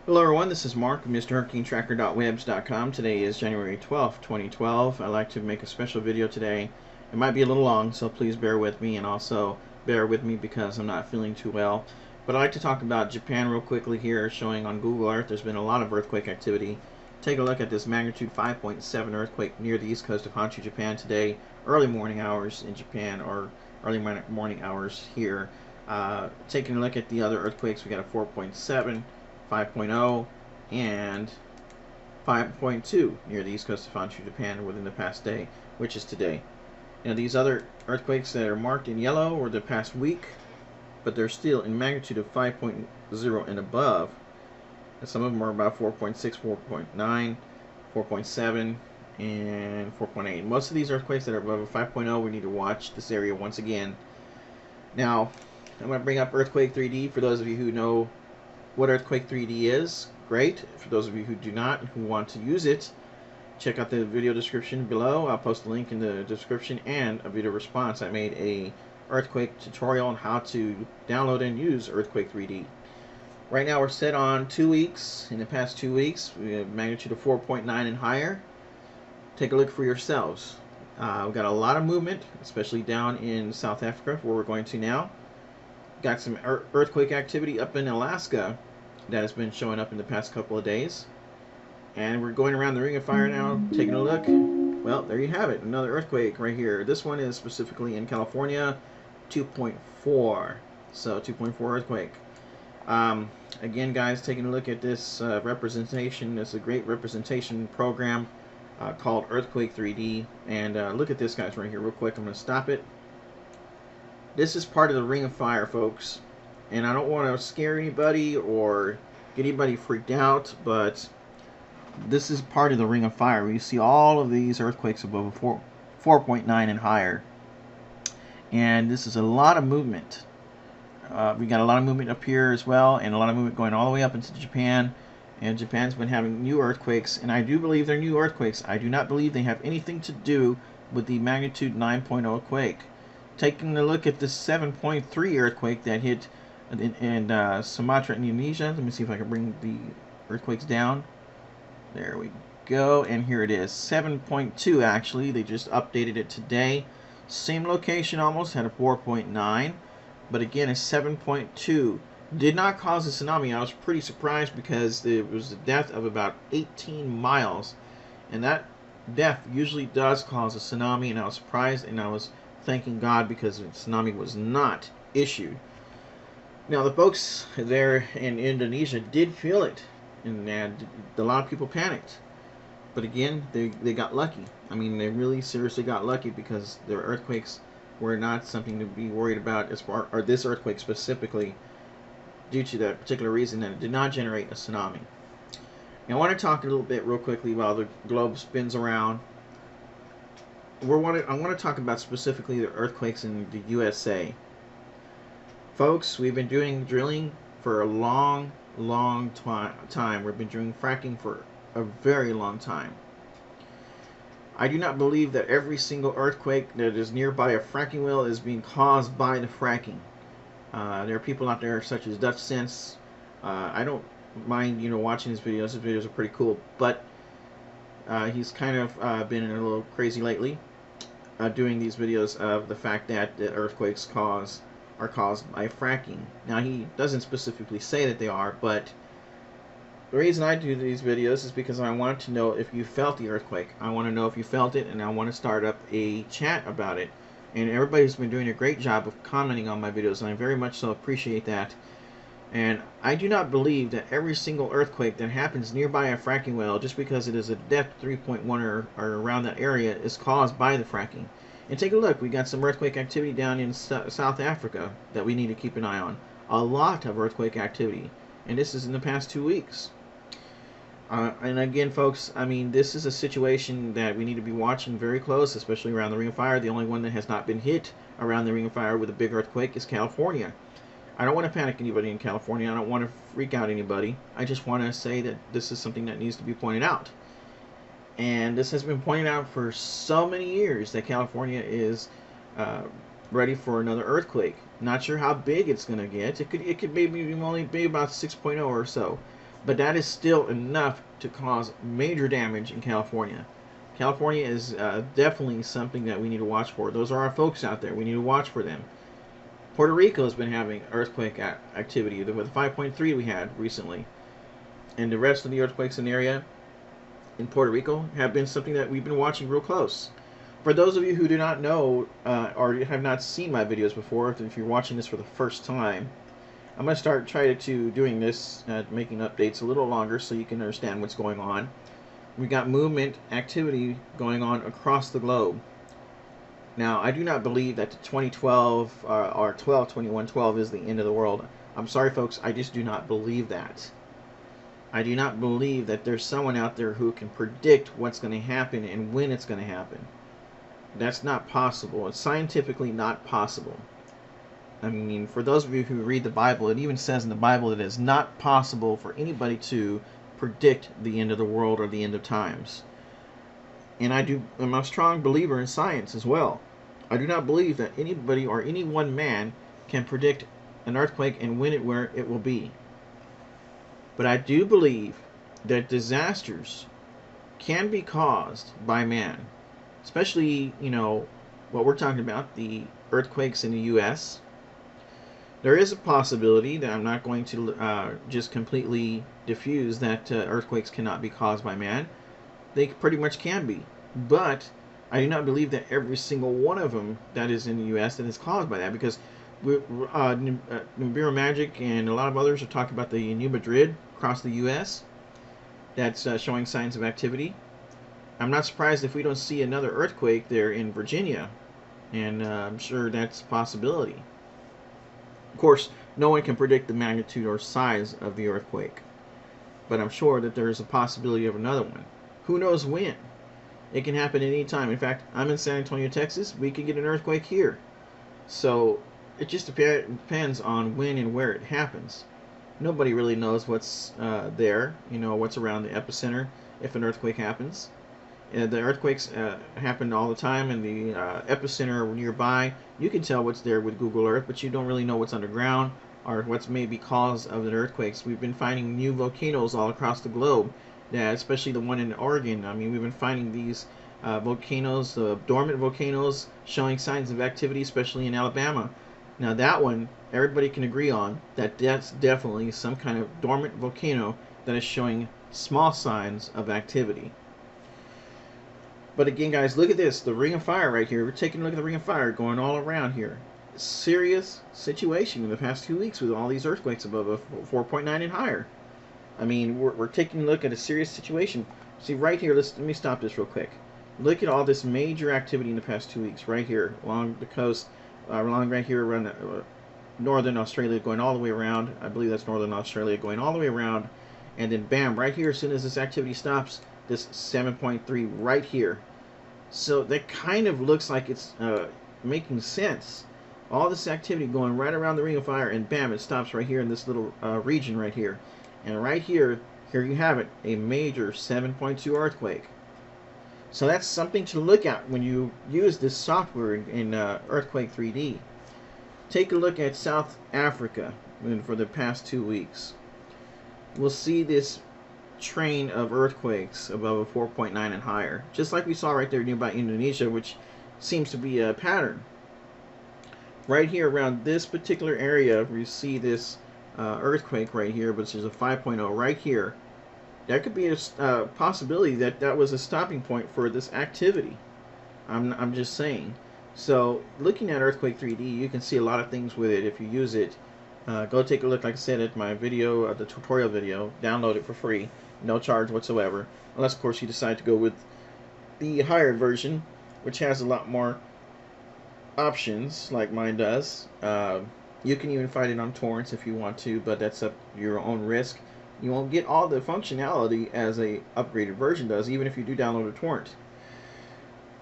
Hello everyone, this is Mark of MrHurricaneTracfker.webs.com. Today is January 12th, 2012. I'd like to make a special video today. It might be a little long, so please bear with me, and also bear with me because I'm not feeling too well. But I'd like to talk about Japan real quickly here, showing on Google Earth there's been a lot of earthquake activity. Take a look at this magnitude 5.7 earthquake near the east coast of Honshu, Japan today, early morning hours in Japan, or early morning hours here. Taking a look at the other earthquakes, we got a 4.7, 5.0, and 5.2 near the east coast of Honshu, Japan within the past day, which is today. You know, these other earthquakes that are marked in yellow were the past week, but they're still in magnitude of 5.0 and above. And some of them are about 4.6, 4.9, 4.7, and 4.8. Most of these earthquakes that are above a 5.0, we need to watch this area once again. Now, I'm going to bring up Earthquake 3D for those of you who know what Earthquake 3D is. Great. For those of you who do not, who want to use it, check out the video description below. I'll post a link in the description and a video response. I made a earthquake tutorial on how to download and use Earthquake 3D. Right now we're set on 2 weeks. In the past 2 weeks, we have magnitude of 4.9 and higher. Take a look for yourselves. We've got a lot of movement, especially down in South Africa, where we're going to now. Got some earthquake activity up in Alaska that has been showing up in the past couple of days. And we're going around the Ring of Fire now, taking a look. Well, there you have it, another earthquake right here. This one is specifically in California, 2.4. So 2.4 earthquake. Again, guys, taking a look at this representation. It's a great representation program called Earthquake 3D. And look at this, guys, right here real quick. I'm going to stop it. This is part of the Ring of Fire, folks. And I don't want to scare anybody or get anybody freaked out, but this is part of the Ring of Fire. We see all of these earthquakes above 4.9 and higher. And this is a lot of movement. We got a lot of movement up here as well, and a lot of movement going all the way up into Japan. And Japan's been having new earthquakes, and I do believe they're new earthquakes. I do not believe they have anything to do with the magnitude 9.0 quake. Taking a look at the 7.3 earthquake that hit in Sumatra, Indonesia. Let me see if I can bring the earthquakes down. There we go, and here it is. 7.2 actually. They just updated it today. Same location almost, had a 4.9, but again a 7.2. Did not cause a tsunami. I was pretty surprised because it was the depth of about 18 miles, and that depth usually does cause a tsunami, and I was surprised, and I was thanking God because the tsunami was not issued. Now, the folks there in Indonesia did feel it, and a lot of people panicked. But again, they got lucky. I mean, they really seriously got lucky because their earthquakes were not something to be worried about, as far, or this earthquake specifically, due to that particular reason that it did not generate a tsunami. Now, I want to talk a little bit real quickly while the globe spins around. I want to talk about specifically the earthquakes in the USA. Folks, we've been doing drilling for a long time. We've been doing fracking for a very long time. I do not believe that every single earthquake that is nearby a fracking well is being caused by the fracking. There are people out there such as Dutch Sense. I don't mind, watching his videos. His videos are pretty cool, but he's kind of been a little crazy lately, doing these videos of the fact that the earthquakes are caused by fracking. Now, he doesn't specifically say that they are, but the reason I do these videos is because I want to know if you felt the earthquake. I want to know if you felt it, and I want to start up a chat about it. And everybody's been doing a great job of commenting on my videos, and I very much so appreciate that. And I do not believe that every single earthquake that happens nearby a fracking well, just because it is a depth 3.1 or around that area, is caused by the fracking. And take a look, we got some earthquake activity down in South Africa that we need to keep an eye on. A lot of earthquake activity, and this is in the past 2 weeks. And again, folks, I mean, this is a situation that we need to be watching very close, especially around the Ring of Fire. The only one that has not been hit around the Ring of Fire with a big earthquake is California. I don't want to panic anybody in California. I don't want to freak out anybody. I just want to say that this is something that needs to be pointed out. And this has been pointed out for so many years that California is ready for another earthquake. Not sure how big it's going to get. It could maybe only be about 6.0 or so. but that is still enough to cause major damage in California. California is definitely something that we need to watch for. Those are our folks out there. We need to watch for them. Puerto Rico has been having earthquake activity with 5.3 we had recently. And the rest of the earthquakes in the area in Puerto Rico have been something that we've been watching real close. For those of you who do not know or have not seen my videos before, if you're watching this for the first time, I'm going to try to doing this, making updates a little longer so you can understand what's going on. We got movement activity going on across the globe. Now, I do not believe that the 2012 or 12/21/12 is the end of the world. I'm sorry, folks, I just do not believe that. I do not believe that there's someone out there who can predict what's going to happen and when it's going to happen. That's not possible. It's scientifically not possible. I mean, for those of you who read the Bible, it even says in the Bible that it is not possible for anybody to predict the end of the world or the end of times. And I'm a strong believer in science as well. I do not believe that anybody or any one man can predict an earthquake and where it will be. But I do believe that disasters can be caused by man. Especially, what we're talking about, the earthquakes in the U.S. There is a possibility that I'm not going to just completely diffuse that earthquakes cannot be caused by man. They pretty much can be. But I do not believe that every single one of them that is in the U.S. that is caused by that, because Nibiru Magic and a lot of others are talking about the New Madrid across the U.S. that's showing signs of activity. I'm not surprised if we don't see another earthquake there in Virginia, and I'm sure that's a possibility. Of course, no one can predict the magnitude or size of the earthquake, but I'm sure that there's a possibility of another one. Who knows when? It can happen at any time. In fact, I'm in San Antonio, Texas. We could get an earthquake here. So it just depends on when and where it happens. Nobody really knows what's there, what's around the epicenter if an earthquake happens. The earthquakes happen all the time, and the epicenter nearby, you can tell what's there with Google Earth, but you don't really know what's underground or what's maybe cause of the earthquakes. We've been finding new volcanoes all across the globe, especially the one in Oregon. I mean, we've been finding these volcanoes, dormant volcanoes, showing signs of activity, especially in Alabama. Now that one, everybody can agree on that's definitely some kind of dormant volcano that is showing small signs of activity. But again, guys, look at this, the Ring of Fire right here. We're taking a look at the Ring of Fire going all around here. Serious situation in the past 2 weeks with all these earthquakes above a 4.9 and higher. I mean, we're taking a look at a serious situation. See, right here, let me stop this real quick. Look at all this major activity in the past 2 weeks, right here, along the coast, along right here around northern Australia, going all the way around. I believe that's northern Australia, going all the way around. And then, bam, right here, as soon as this activity stops, this 7.3 right here. So that kind of looks like it's making sense. All this activity going right around the Ring of Fire, and bam, it stops right here in this little region right here. And right here you have it, a major 7.2 earthquake. So that's something to look at when you use this software in Earthquake 3D. Take a look at South Africa for the past 2 weeks. We'll see this train of earthquakes above a 4.9 and higher, just like we saw right there nearby Indonesia, which seems to be a pattern. Right here around this particular area, we see this earthquake right here, which is a 5.0 right here. That could be a possibility that was a stopping point for this activity. I'm just saying. So looking at Earthquake 3D, you can see a lot of things with it if you use it. Go take a look, like I said, at my video, the tutorial video. Download it for free, no charge whatsoever, unless of course you decide to go with the higher version, which has a lot more options, like mine does. You can even find it on torrents if you want to, but that's up your own risk. You won't get all the functionality as a upgraded version does, even if you do download a torrent.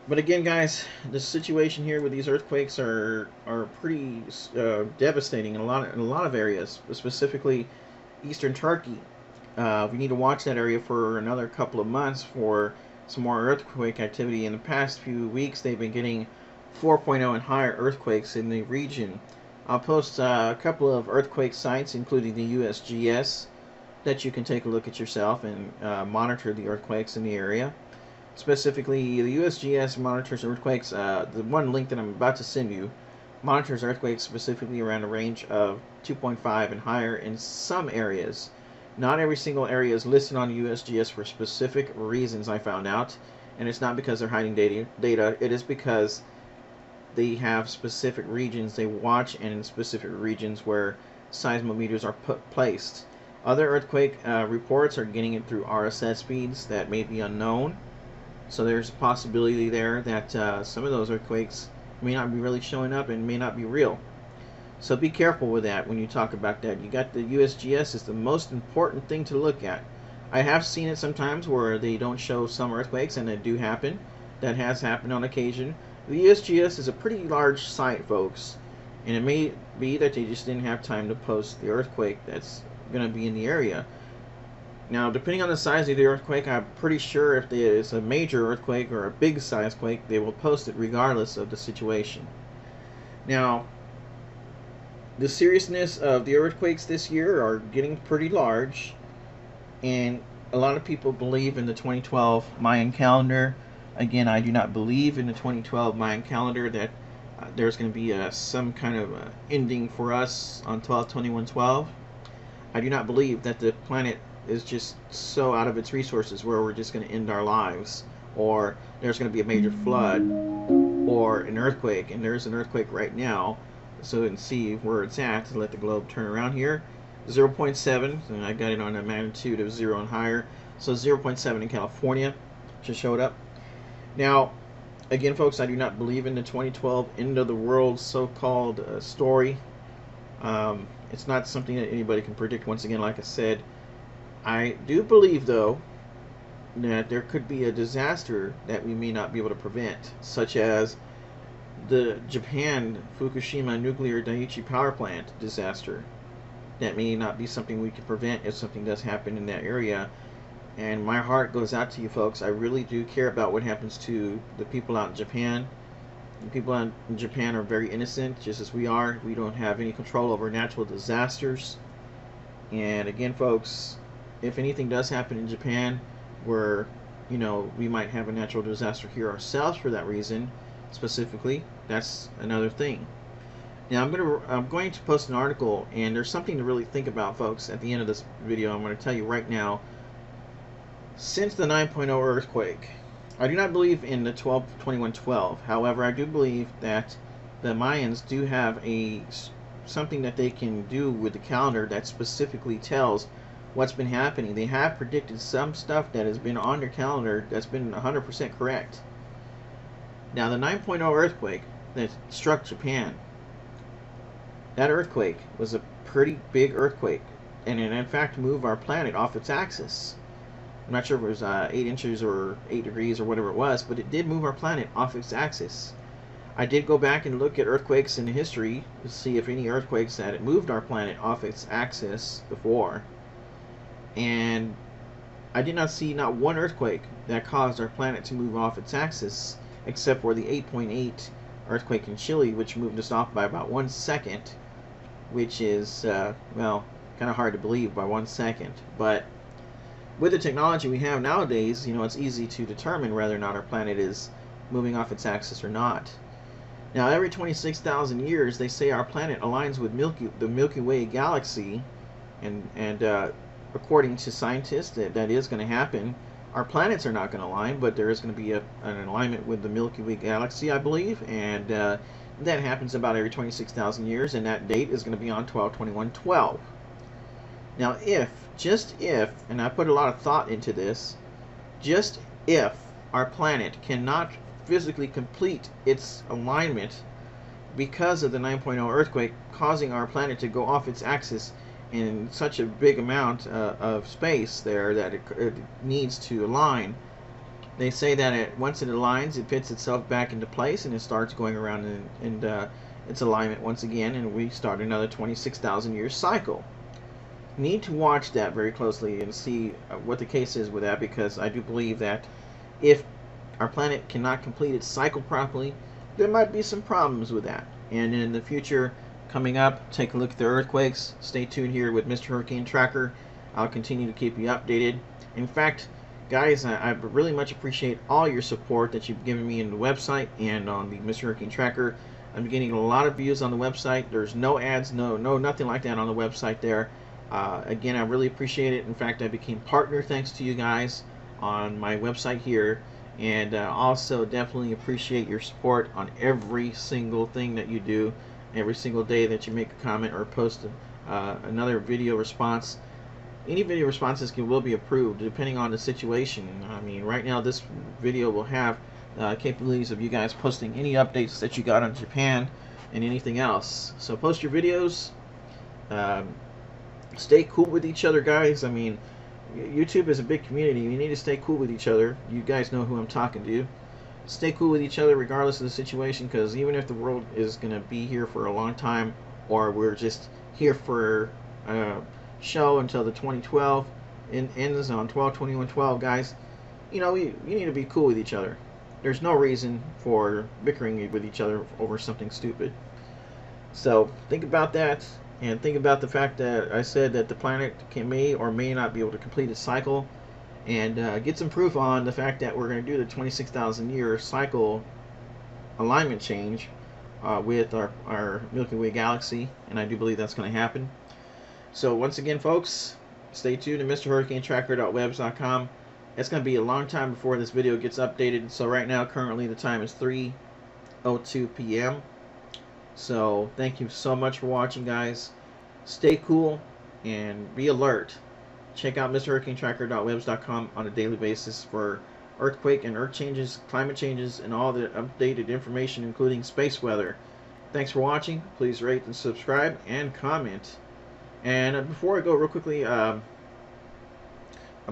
But again, guys, the situation here with these earthquakes are pretty devastating in a lot of areas, specifically eastern Turkey. We need to watch that area for another couple of months for some more earthquake activity. In the past few weeks, they've been getting 4.0 and higher earthquakes in the region. I'll post a couple of earthquake sites, including the USGS, that you can take a look at yourself and monitor the earthquakes in the area. Specifically, the USGS monitors earthquakes. The one link that I'm about to send you monitors earthquakes specifically around a range of 2.5 and higher in some areas. Not every single area is listed on USGS for specific reasons, I found out. And it's not because they're hiding data. It is because they have specific regions they watch, and in specific regions where seismometers are placed. Other earthquake reports are getting it through RSS feeds that may be unknown. So there's a possibility there that some of those earthquakes may not be really showing up and may not be real. So be careful with that when you talk about that. You got the USGS is the most important thing to look at. I have seen it sometimes where they don't show some earthquakes, and they do happen. That has happened on occasion. The USGS is a pretty large site, folks, and it may be that they just didn't have time to post the earthquake that's going to be in the area. Now, depending on the size of the earthquake, I'm pretty sure if there is a major earthquake or a big size quake, they will post it regardless of the situation. Now, the seriousness of the earthquakes this year are getting pretty large, and a lot of people believe in the 2012 Mayan calendar. Again, I do not believe in the 2012 Mayan calendar that there's going to be some kind of ending for us on 12/21/12. I do not believe that the planet is just so out of its resources where we're just going to end our lives, or there's going to be a major flood or an earthquake, and there's an earthquake right now. So you can see where it's at to let the globe turn around here. 0.7, and I got it on a magnitude of 0 and higher. So 0.7 in California just showed up. Now, again, folks, I do not believe in the 2012 end of the world so-called story. It's not something that anybody can predict. Once again, like I said, I do believe, though, that there could be a disaster that we may not be able to prevent, such as the Japan Fukushima nuclear Daiichi power plant disaster. That may not be something we can prevent if something does happen in that area. And my heart goes out to you folks. I really do care about what happens to the people out in Japan. The people out in Japan are very innocent, just as we are. We don't have any control over natural disasters. And again, folks, if anything does happen in Japan where, you know, we might have a natural disaster here ourselves for that reason, specifically, that's another thing. Now, I'm going to post an article, and there's something to really think about, folks, at the end of this video. I'm going to tell you right now. Since the 9.0 earthquake, I do not believe in the 12/21/12. However, I do believe that the Mayans do have something that they can do with the calendar that specifically tells what's been happening. They have predicted some stuff that has been on their calendar that's been 100% correct. Now, the 9.0 earthquake that struck Japan, that earthquake was a pretty big earthquake, and it in fact moved our planet off its axis. I'm not sure if it was 8 inches or 8 degrees or whatever it was, but it did move our planet off its axis. I did go back and look at earthquakes in history to see if any earthquakes that had moved our planet off its axis before. And I did not see not one earthquake that caused our planet to move off its axis, except for the 8.8 earthquake in Chile, which moved us off by about 1 second, which is, well, kind of hard to believe by 1 second. But with the technology we have nowadays, you know, it's easy to determine whether or not our planet is moving off its axis or not. Now, every 26,000 years, they say our planet aligns with the Milky Way galaxy, and according to scientists, that is going to happen. Our planets are not going to align, but there is going to be an alignment with the Milky Way galaxy, I believe, and that happens about every 26,000 years, and that date is going to be on 12/21/12. Now, just if, and I put a lot of thought into this, just if our planet cannot physically complete its alignment because of the 9.0 earthquake causing our planet to go off its axis in such a big amount of space there that it needs to align, they say that once it aligns, it fits itself back into place and it starts going around in its alignment once again, and we start another 26,000 year cycle. Need to watch that very closely and see what the case is with that, because I do believe that if our planet cannot complete its cycle properly, there might be some problems with that. And in the future coming up, take a look at the earthquakes. Stay tuned here with Mr. Hurricane Tracker. I'll continue to keep you updated. In fact, guys, I really much appreciate all your support that you've given me in the website and on the Mr. Hurricane Tracker. I'm getting a lot of views on the website. There's no ads, nothing like that on the website there. Again, I really appreciate it. In fact, I became partner thanks to you guys on my website here, and also definitely appreciate your support on every single thing that you do, every single day that you make a comment or post another video response. Any video responses will be approved depending on the situation. I mean, right now this video will have capabilities of you guys posting any updates that you got on Japan and anything else. So post your videos. Stay cool with each other, guys. I mean, YouTube is a big community. You need to stay cool with each other. You guys know who I'm talking to. Stay cool with each other regardless of the situation, because even if the world is going to be here for a long time, or we're just here for a show until the 2012 ends on 12/21/12, guys, you know, you need to be cool with each other. There's no reason for bickering with each other over something stupid. So think about that. And think about the fact that I said that the planet may or may not be able to complete its cycle, and get some proof on the fact that we're going to do the 26,000 year cycle alignment change with our Milky Way galaxy, and I do believe that's going to happen. So once again, folks, stay tuned to MrHurricaneTracfker.webs.com. It's going to be a long time before this video gets updated. So right now, currently, the time is 3:02 p.m. So thank you so much for watching, guys. Stay cool and be alert. Check out MrHurricaneTracfker.webs.com on a daily basis for earthquake and earth changes, climate changes, and all the updated information, including space weather. Thanks for watching. Please rate and subscribe and comment. And before I go, real quickly, I'm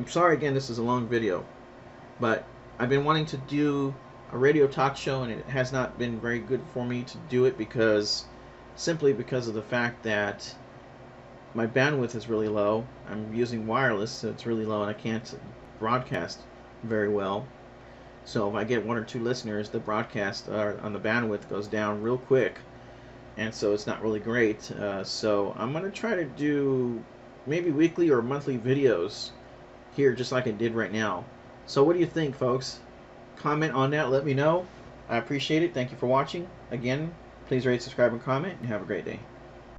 sorry again, this is a long video, but I've been wanting to do a radio talk show, and it has not been very good for me to do it simply because of the fact that my bandwidth is really low. I'm using wireless, so it's really low, and I can't broadcast very well. So if I get 1 or 2 listeners, the broadcast on the bandwidth goes down real quick, and so it's not really great. So I'm going to try to do maybe weekly or monthly videos here, just like I did right now. So what do you think, folks? Comment on that, let me know. I appreciate it. Thank you for watching. Again, please rate, subscribe, and comment, and have a great day.